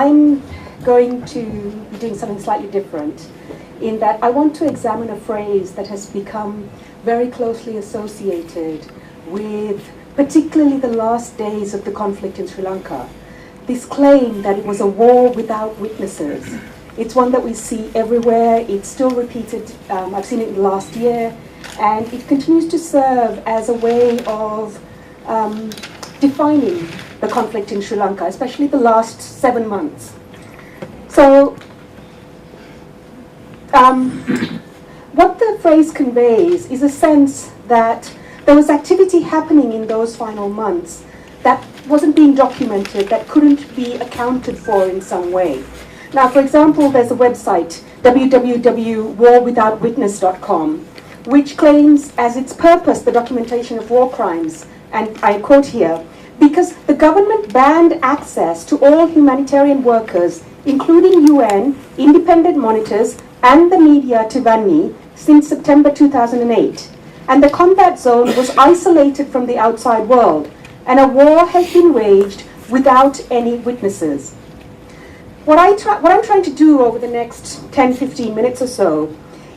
I'm going to be doing something slightly different in that I want to examine a phrase that has become very closely associated with particularly the last days of the conflict in Sri Lanka. This claim that it was a war without witnesses. It's one that we see everywhere. It's still repeated. I've seen it last year. And it continues to serve as a way of defining the conflict in Sri Lanka, especially the last 7 months. So, what the phrase conveys is a sense that there was activity happening in those final months that wasn't being documented, that couldn't be accounted for in some way. Now, for example, there's a website, www.warwithoutwitness.com, which claims as its purpose the documentation of war crimes, and I quote here, because the government banned access to all humanitarian workers, including UN, independent monitors, and the media to Vanni since September 2008. And the combat zone was isolated from the outside world, and a war has been waged without any witnesses. What I'm trying to do over the next 10-15 minutes or so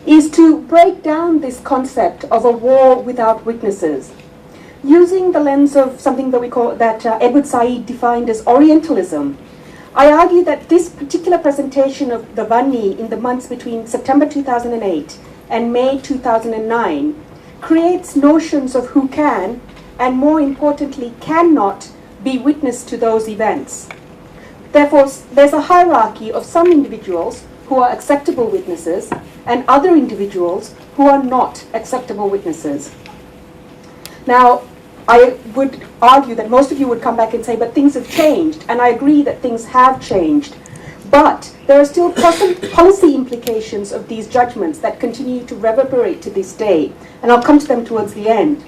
is to break down this concept of a war without witnesses, using the lens of something that we call, that Edward Said defined as Orientalism. I argue that this particular presentation of the Vanni in the months between September 2008 and May 2009 creates notions of who can, and more importantly, cannot be witness to those events. Therefore, there's a hierarchy of some individuals who are acceptable witnesses and other individuals who are not acceptable witnesses. Now, I would argue that most of you would come back and say, but things have changed, and I agree that things have changed. But there are still policy implications of these judgments that continue to reverberate to this day, and I'll come to them towards the end.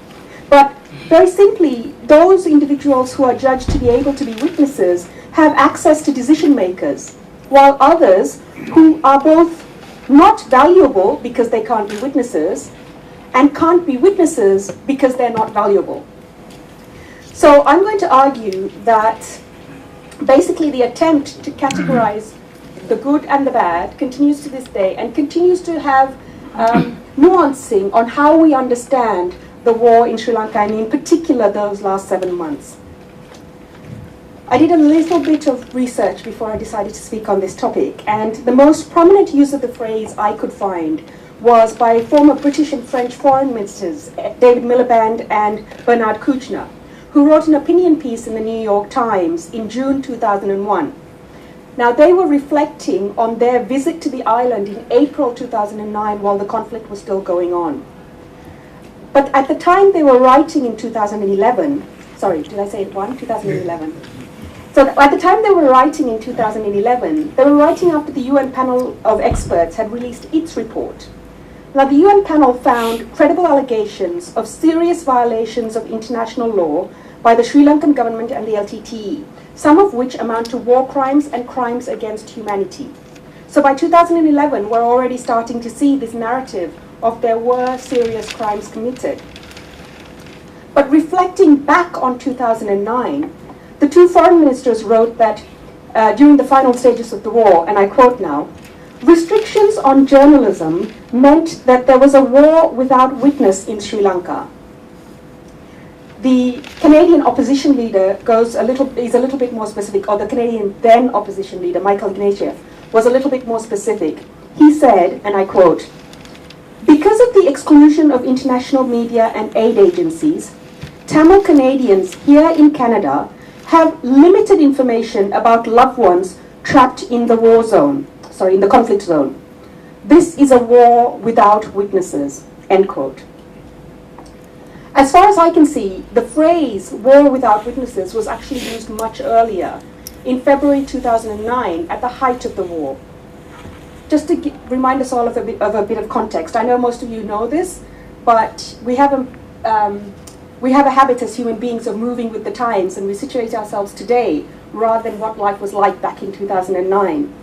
But very simply, those individuals who are judged to be able to be witnesses have access to decision makers, while others who are both not valuable because they can't be witnesses, and can't be witnesses because they're not valuable. So I'm going to argue that basically the attempt to categorize the good and the bad continues to this day and continues to have nuancing on how we understand the war in Sri Lanka, and in particular those last 7 months. I did a little bit of research before I decided to speak on this topic, and the most prominent use of the phrase I could find was by former British and French foreign ministers David Miliband and Bernard Kouchner, who wrote an opinion piece in the New York Times in June 2001. Now, they were reflecting on their visit to the island in April 2009 while the conflict was still going on. But at the time they were writing in 2011, sorry, did I say it wrong? 2011. So at the time they were writing in 2011, they were writing after the UN panel of experts had released its report. Now, the UN panel found credible allegations of serious violations of international law by the Sri Lankan government and the LTTE, some of which amount to war crimes and crimes against humanity. So by 2011, we're already starting to see this narrative of there were serious crimes committed. But reflecting back on 2009, the two foreign ministers wrote that during the final stages of the war, and I quote now, restrictions on journalism meant that there was a war without witness in Sri Lanka. The Canadian opposition leader is a little bit more specific, or the Canadian then opposition leader, Michael Ignatieff, was a little bit more specific. He said, and I quote, because of the exclusion of international media and aid agencies, Tamil Canadians here in Canada have limited information about loved ones trapped in the war zone, in the conflict zone. This is a war without witnesses, end quote. As far as I can see, the phrase war without witnesses was actually used much earlier, in February 2009, at the height of the war. Just to remind us all of a bit of context, I know most of you know this, but we have a habit as human beings of moving with the times, and we situate ourselves today rather than what life was like back in 2009.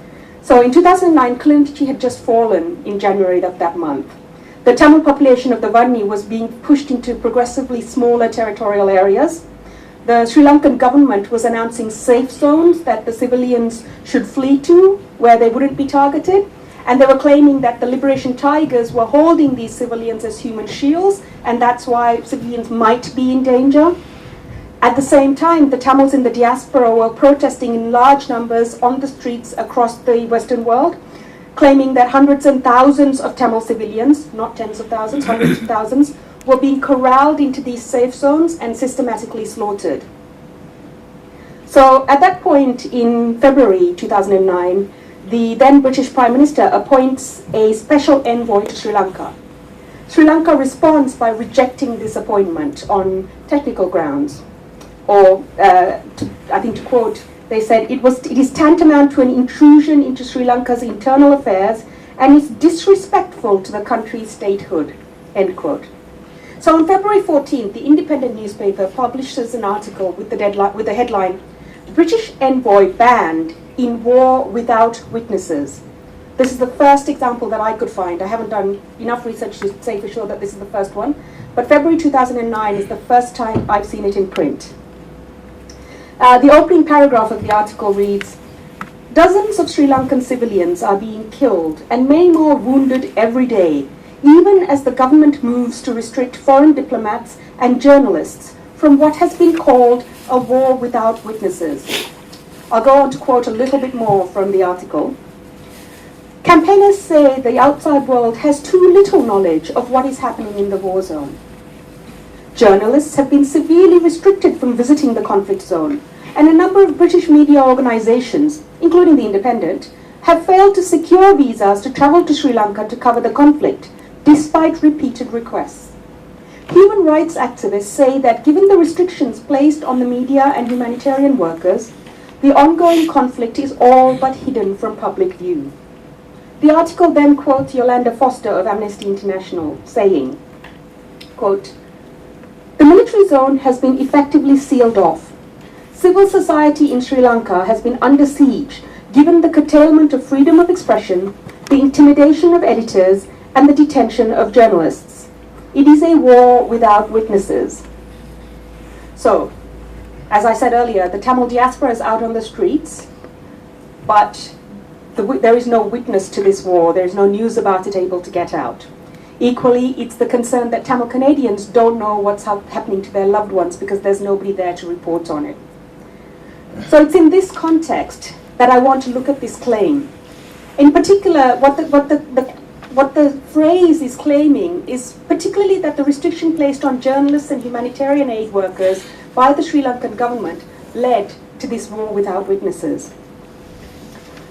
So in 2009, Kalinchi had just fallen in January of that month. The Tamil population of the Vanni was being pushed into progressively smaller territorial areas. the Sri Lankan government was announcing safe zones that the civilians should flee to, where they wouldn't be targeted. And they were claiming that the Liberation Tigers were holding these civilians as human shields, and that's why civilians might be in danger. At the same time, the Tamils in the diaspora were protesting in large numbers on the streets across the Western world, claiming that hundreds and thousands of Tamil civilians, not tens of thousands, hundreds of thousands, were being corralled into these safe zones and systematically slaughtered. So at that point in February 2009, the then British Prime Minister appoints a special envoy to Sri Lanka. Sri Lanka responds by rejecting this appointment on technical grounds. Or, I think to quote, they said, it is tantamount to an intrusion into Sri Lanka's internal affairs and is disrespectful to the country's statehood, end quote. So on February 14th, the Independent newspaper publishes an article with the headline, British envoy banned in war without witnesses. This is the first example that I could find. I haven't done enough research to say for sure that this is the first one, but February 2009 is the first time I've seen it in print. The opening paragraph of the article reads, dozens of Sri Lankan civilians are being killed and many more wounded every day, even as the government moves to restrict foreign diplomats and journalists from what has been called a war without witnesses. I'll go on to quote a little bit more from the article. Campaigners say the outside world has too little knowledge of what is happening in the war zone. Journalists have been severely restricted from visiting the conflict zone, and a number of British media organisations, including the Independent, have failed to secure visas to travel to Sri Lanka to cover the conflict, despite repeated requests. Human rights activists say that given the restrictions placed on the media and humanitarian workers, the ongoing conflict is all but hidden from public view. The article then quotes Yolanda Foster of Amnesty International, saying, quote, the military zone has been effectively sealed off. Civil society in Sri Lanka has been under siege, given the curtailment of freedom of expression, the intimidation of editors, and the detention of journalists. It is a war without witnesses. So, as I said earlier, the Tamil diaspora is out on the streets, but there is no witness to this war. There is no news about it able to get out. Equally, it's the concern that Tamil Canadians don't know what's happening to their loved ones because there's nobody there to report on it. So it's in this context that I want to look at this claim. In particular, what the phrase is claiming is particularly that the restriction placed on journalists and humanitarian aid workers by the Sri Lankan government led to this war without witnesses.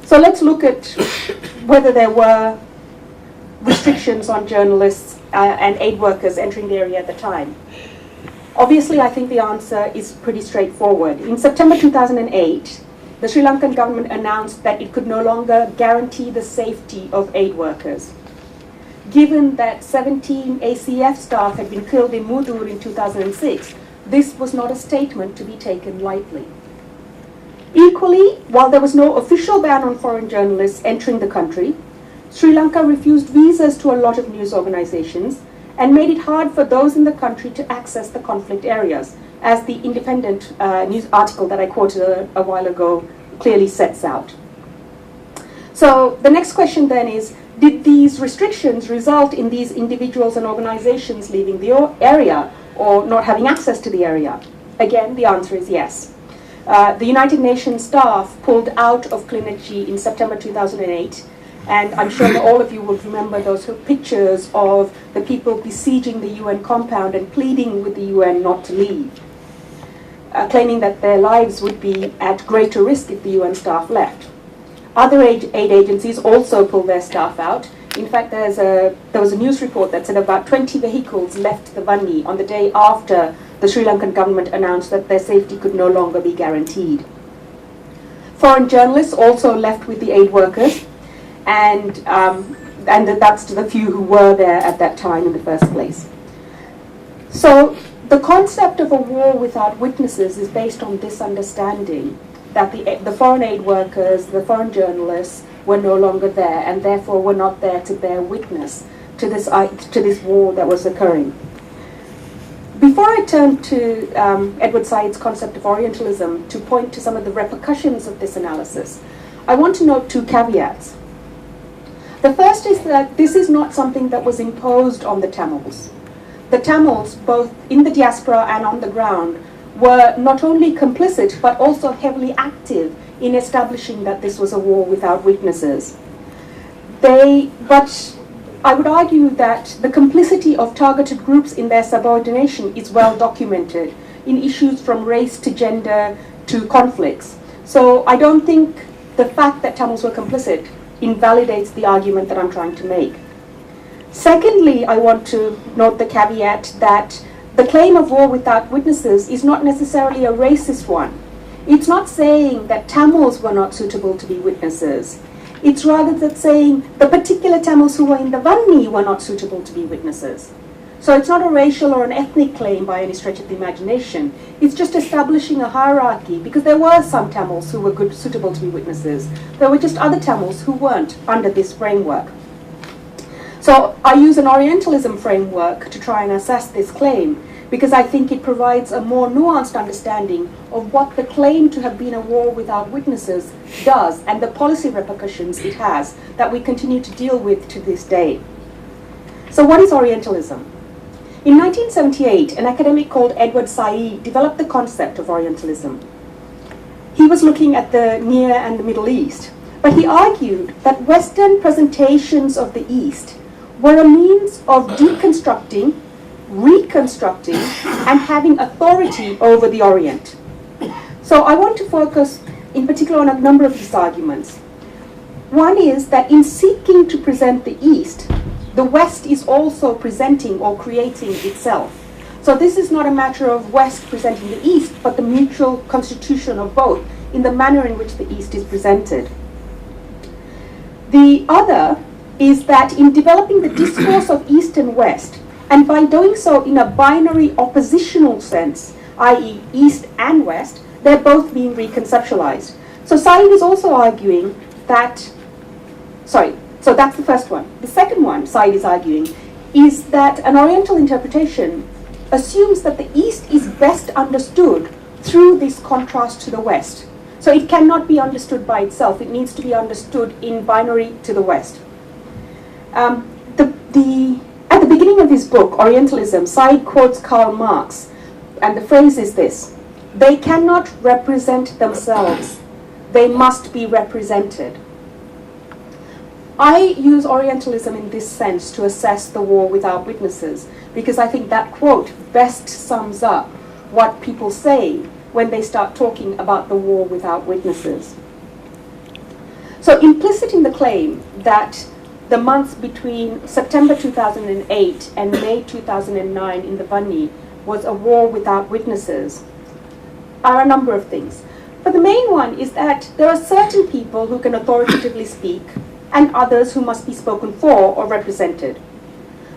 So let's look at whether there were restrictions on journalists and aid workers entering the area at the time. Obviously, I think the answer is pretty straightforward. In September 2008, the Sri Lankan government announced that it could no longer guarantee the safety of aid workers. Given that 17 ACF staff had been killed in Mudur in 2006, this was not a statement to be taken lightly. Equally, while there was no official ban on foreign journalists entering the country, Sri Lanka refused visas to a lot of news organizations and made it hard for those in the country to access the conflict areas, as the Independent news article that I quoted a while ago clearly sets out. So the next question then is, did these restrictions result in these individuals and organizations leaving the area or not having access to the area? Again, the answer is yes. The United Nations staff pulled out of Kliniki in September 2008, and I'm sure that all of you will remember those pictures of the people besieging the UN compound and pleading with the UN not to leave, claiming that their lives would be at greater risk if the UN staff left. Other aid agencies also pulled their staff out. In fact, there was a news report that said about 20 vehicles left the Vanni on the day after the Sri Lankan government announced that their safety could no longer be guaranteed. Foreign journalists also left with the aid workers, and that's to the few who were there at that time in the first place. So the concept of a war without witnesses is based on this understanding that the foreign aid workers, the foreign journalists were no longer there and therefore were not there to bear witness to this war that was occurring. Before I turn to Edward Said's concept of Orientalism to point to some of the repercussions of this analysis, I want to note two caveats. The first is that this is not something that was imposed on the Tamils. The Tamils, both in the diaspora and on the ground, were not only complicit but also heavily active in establishing that this was a war without witnesses. But I would argue that the complicity of targeted groups in their subordination is well documented in issues from race to gender to conflicts. So I don't think the fact that Tamils were complicit invalidates the argument that I'm trying to make. Secondly, I want to note the caveat that the claim of war without witnesses is not necessarily a racist one. It's not saying that Tamils were not suitable to be witnesses. It's rather that saying the particular Tamils who were in the Vanni were not suitable to be witnesses. So it's not a racial or an ethnic claim by any stretch of the imagination. It's just establishing a hierarchy, because there were some Tamils who were suitable to be witnesses. There were just other Tamils who weren't under this framework. So I use an Orientalism framework to try and assess this claim, because I think it provides a more nuanced understanding of what the claim to have been a war without witnesses does and the policy repercussions it has that we continue to deal with to this day. So what is Orientalism? In 1978, an academic called Edward Said developed the concept of Orientalism. He was looking at the Near and the Middle East, but he argued that Western presentations of the East were a means of deconstructing, reconstructing, and having authority over the Orient. So I want to focus in particular on a number of these arguments. One is that in seeking to present the East, the West is also presenting or creating itself. So this is not a matter of West presenting the East, but the mutual constitution of both in the manner in which the East is presented. The other is that in developing the discourse of East and West, and by doing so in a binary oppositional sense, i.e. East and West, they're both being reconceptualized. So Said is also arguing that, so that's the first one. The second one Said is arguing is that an Oriental interpretation assumes that the East is best understood through this contrast to the West. So it cannot be understood by itself. It needs to be understood in binary to the West. At the beginning of his book, Orientalism, Said quotes Karl Marx, and the phrase is this: "They cannot represent themselves. They must be represented." I use Orientalism in this sense to assess the war without witnesses, because I think that quote best sums up what people say when they start talking about the war without witnesses. So implicit in the claim that the months between September 2008 and May 2009 in the Vanni was a war without witnesses are a number of things. But the main one is that there are certain people who can authoritatively speak and others who must be spoken for or represented.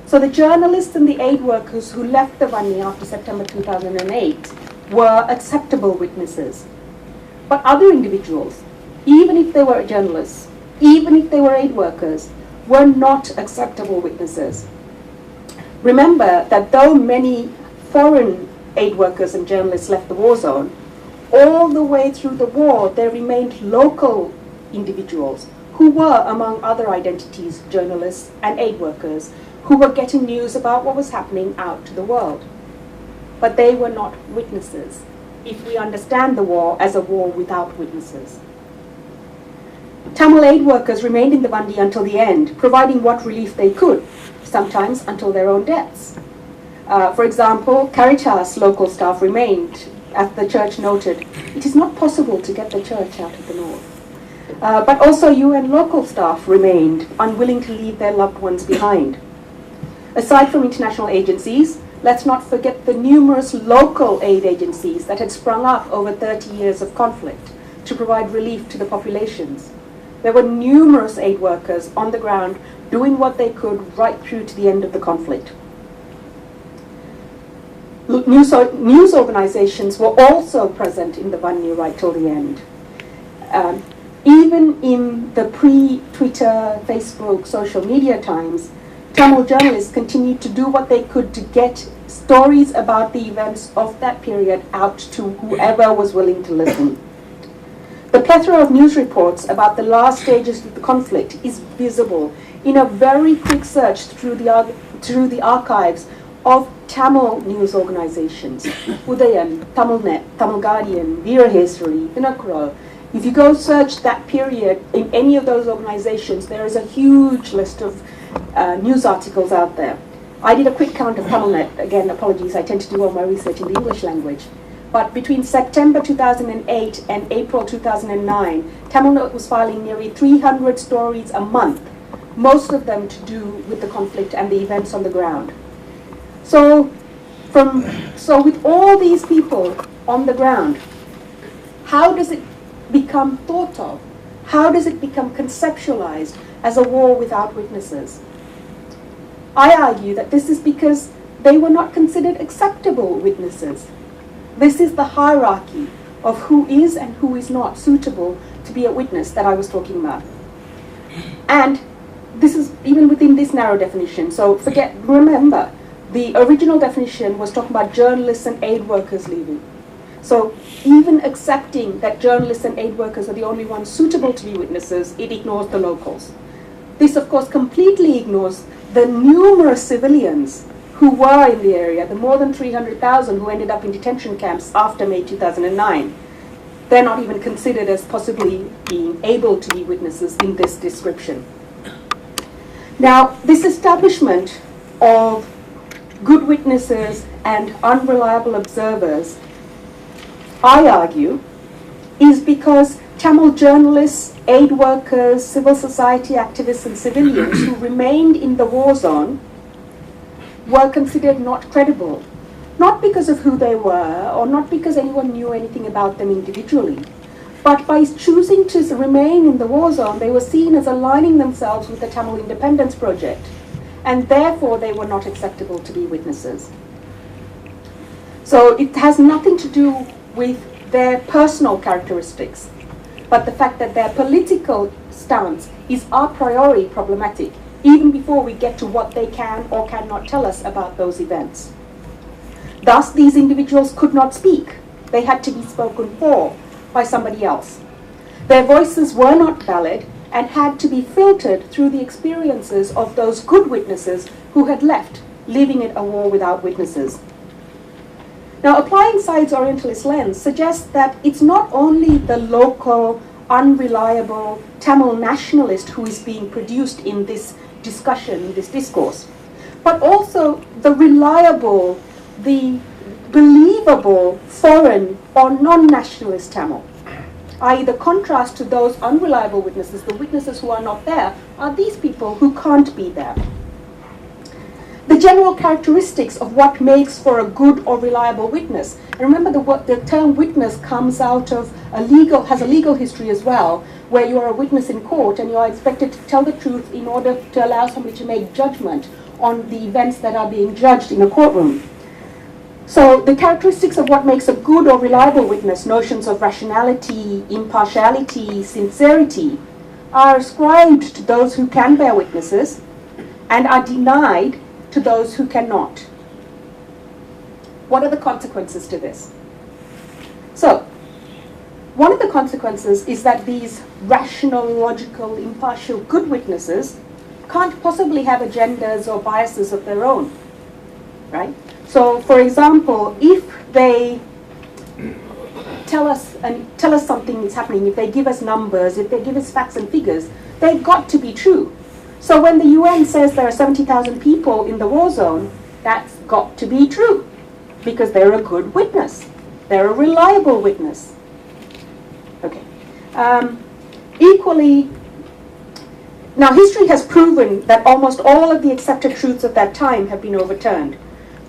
So the journalists and the aid workers who left the Vanni after September 2008 were acceptable witnesses. But other individuals, even if they were journalists, even if they were aid workers, were not acceptable witnesses. Remember that though many foreign aid workers and journalists left the war zone, all the way through the war there remained local individuals who were, among other identities, journalists and aid workers, who were getting news about what was happening out to the world. But they were not witnesses, if we understand the war as a war without witnesses. Tamil aid workers remained in the Vanni until the end, providing what relief they could, sometimes until their own deaths. For example, Caritas local staff remained. As the church noted, it is not possible to get the church out of the north. But also UN local staff remained, unwilling to leave their loved ones behind. Aside from international agencies, let's not forget the numerous local aid agencies that had sprung up over 30 years of conflict to provide relief to the populations. There were numerous aid workers on the ground doing what they could right through to the end of the conflict. News organizations were also present in the Vanni right till the end. Even in the pre-Twitter, Facebook, social media times, Tamil journalists continued to do what they could to get stories about the events of that period out to whoever was willing to listen. The plethora of news reports about the last stages of the conflict is visible in a very quick search through the archives of Tamil news organizations. Udayan, Tamilnet, Tamil Guardian, Veeraheswari, Dinakral. If you go search that period in any of those organizations, there is a huge list of news articles out there. I did a quick count of Tamilnet. Again, apologies, I tend to do all my research in the English language. But between September 2008 and April 2009, Tamilnet was filing nearly 300 stories a month, most of them to do with the conflict and the events on the ground. So with all these people on the ground, how does it become thought of? How does it become conceptualized as a war without witnesses? I argue that this is because they were not considered acceptable witnesses. This is the hierarchy of who is and who is not suitable to be a witness that I was talking about. And this is even within this narrow definition. So remember, the original definition was talking about journalists and aid workers leaving. So even accepting that journalists and aid workers are the only ones suitable to be witnesses, it ignores the locals. This, of course, completely ignores the numerous civilians who were in the area, the more than 300,000 who ended up in detention camps after May 2009. They're not even considered as possibly being able to be witnesses in this description. Now, this establishment of good witnesses and unreliable observers, I argue, is because Tamil journalists, aid workers, civil society activists and civilians who remained in the war zone were considered not credible. Not because of who they were or not because anyone knew anything about them individually, but by choosing to remain in the war zone, they were seen as aligning themselves with the Tamil independence project, and therefore they were not acceptable to be witnesses. So it has nothing to do with their personal characteristics, but the fact that their political stance is a priori problematic, even before we get to what they can or cannot tell us about those events. Thus, these individuals could not speak. They had to be spoken for by somebody else. Their voices were not valid and had to be filtered through the experiences of those good witnesses who had left, leaving it a war without witnesses. Now, applying Said's Orientalist lens suggests that it's not only the local, unreliable Tamil nationalist who is being produced in this discussion, in this discourse, but also the reliable, the believable foreign or non-nationalist Tamil. I.e., the contrast to those unreliable witnesses, the witnesses who are not there, are these people who can't be there. The general characteristics of what makes for a good or reliable witness. And remember, the term witness comes out of has a legal history as well, where you are a witness in court and you are expected to tell the truth in order to allow somebody to make judgment on the events that are being judged in a courtroom. So the characteristics of what makes a good or reliable witness, notions of rationality, impartiality, sincerity, are ascribed to those who can bear witnesses and are denied to those who cannot. What are the consequences to this? So, one of the consequences is that these rational, logical, impartial, good witnesses can't possibly have agendas or biases of their own, right? So, for example, if they tell us something is happening, if they give us numbers, if they give us facts and figures, they've got to be true. So when the UN says there are 70,000 people in the war zone, that's got to be true, because they're a good witness. They're a reliable witness. Okay. Equally, now history has proven that almost all of the accepted truths of that time have been overturned.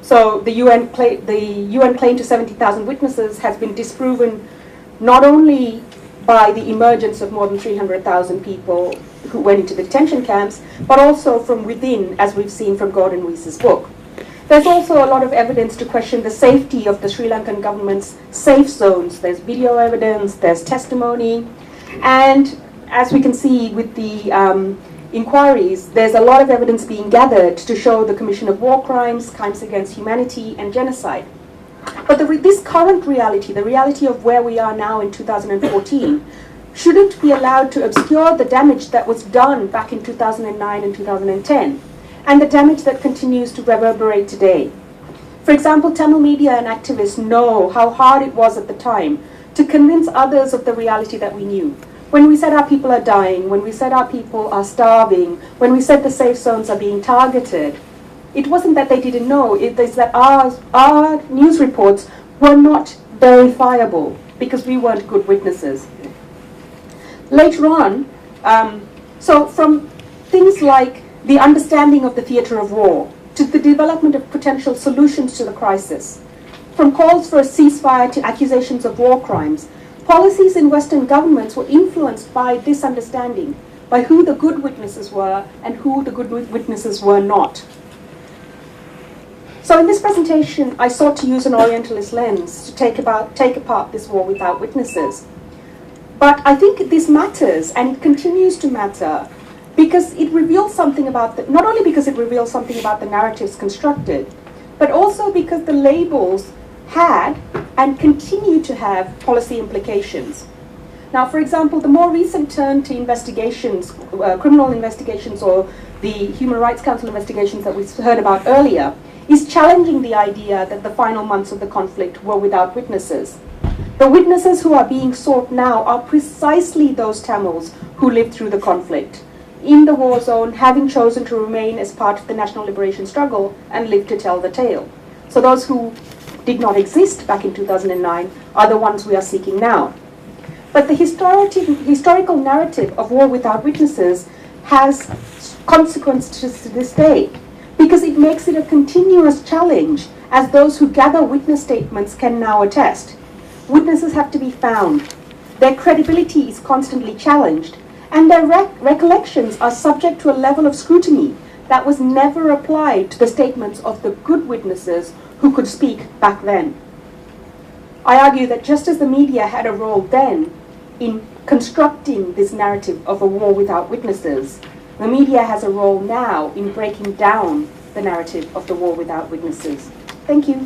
So the UN claim to 70,000 witnesses has been disproven not only by the emergence of more than 300,000 people who went into the detention camps, but also from within, as we've seen from Gordon Weiss's book. There's also a lot of evidence to question the safety of the Sri Lankan government's safe zones. There's video evidence, there's testimony, and as we can see with the inquiries, there's a lot of evidence being gathered to show the commission of war crimes, crimes against humanity, and genocide. But this current reality, the reality of where we are now in 2014, shouldn't be allowed to obscure the damage that was done back in 2009 and 2010, and the damage that continues to reverberate today. For example, Tamil media and activists know how hard it was at the time to convince others of the reality that we knew. When we said our people are dying, when we said our people are starving, when we said the safe zones are being targeted, it wasn't that they didn't know, it is that our news reports were not verifiable because we weren't good witnesses. Later on, so from things like the understanding of the theatre of war to the development of potential solutions to the crisis, from calls for a ceasefire to accusations of war crimes, policies in Western governments were influenced by this understanding, by who the good witnesses were and who the good witnesses were not. So in this presentation, I sought to use an Orientalist lens to take apart this war without witnesses. But I think this matters, and it continues to matter, because it reveals something about not only because it reveals something about the narratives constructed, but also because the labels had and continue to have policy implications. Now, for example, the more recent turn to investigations, criminal investigations, or the Human Rights Council investigations that we heard about earlier, is challenging the idea that the final months of the conflict were without witnesses. The witnesses who are being sought now are precisely those Tamils who lived through the conflict, in the war zone, having chosen to remain as part of the national liberation struggle and live to tell the tale. So those who did not exist back in 2009 are the ones we are seeking now. But the historical narrative of war without witnesses has consequences to this day, because it makes it a continuous challenge, as those who gather witness statements can now attest. Witnesses have to be found, their credibility is constantly challenged, and their recollections are subject to a level of scrutiny that was never applied to the statements of the good witnesses who could speak back then. I argue that just as the media had a role then in constructing this narrative of a war without witnesses, the media has a role now in breaking down the narrative of the war without witnesses. Thank you.